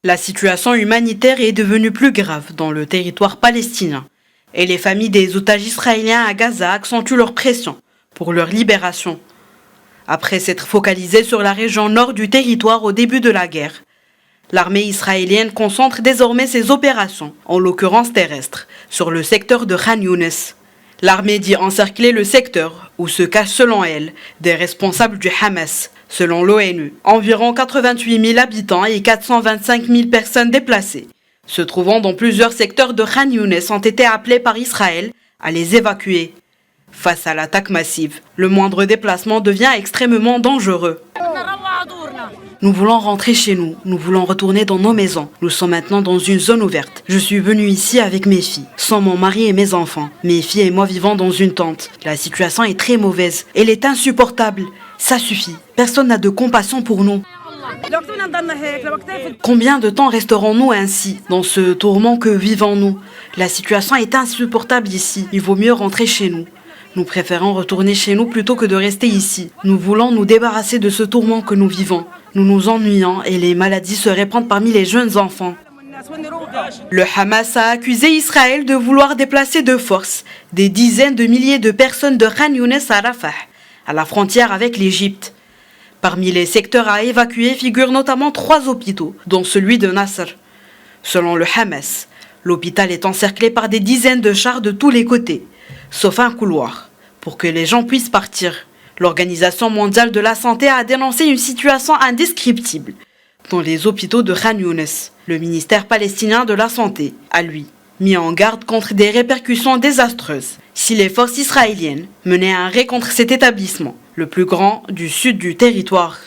La situation humanitaire est devenue plus grave dans le territoire palestinien et les familles des otages israéliens à Gaza accentuent leur pression pour leur libération. Après s'être focalisée sur la région nord du territoire au début de la guerre, l'armée israélienne concentre désormais ses opérations, en l'occurrence terrestres, sur le secteur de Khan Younes. L'armée dit encercler le secteur où se cachent selon elle des responsables du Hamas. Selon l'ONU, environ 88 000 habitants et 425 000 personnes déplacées se trouvant dans plusieurs secteurs de Khan Younes ont été appelés par Israël à les évacuer. Face à l'attaque massive, le moindre déplacement devient extrêmement dangereux. Nous voulons rentrer chez nous, nous voulons retourner dans nos maisons. Nous sommes maintenant dans une zone ouverte. Je suis venue ici avec mes filles, sans mon mari et mes enfants. Mes filles et moi vivons dans une tente. La situation est très mauvaise, elle est insupportable. Ça suffit, personne n'a de compassion pour nous. Combien de temps resterons-nous ainsi, dans ce tourment que vivons-nous? La situation est insupportable ici, il vaut mieux rentrer chez nous. Nous préférons retourner chez nous plutôt que de rester ici. Nous voulons nous débarrasser de ce tourment que nous vivons. Nous nous ennuyons et les maladies se répandent parmi les jeunes enfants. Le Hamas a accusé Israël de vouloir déplacer de force des dizaines de milliers de personnes de Khan Younes à Rafah, à la frontière avec l'Égypte. Parmi les secteurs à évacuer figurent notamment 3 hôpitaux, dont celui de Nasr. Selon le Hamas, l'hôpital est encerclé par des dizaines de chars de tous les côtés, sauf un couloir, pour que les gens puissent partir. L'Organisation mondiale de la santé a dénoncé une situation indescriptible dans les hôpitaux de Khan Younes. Le ministère palestinien de la Santé a, lui, mis en garde contre des répercussions désastreuses si les forces israéliennes menaient un raid contre cet établissement, le plus grand du sud du territoire.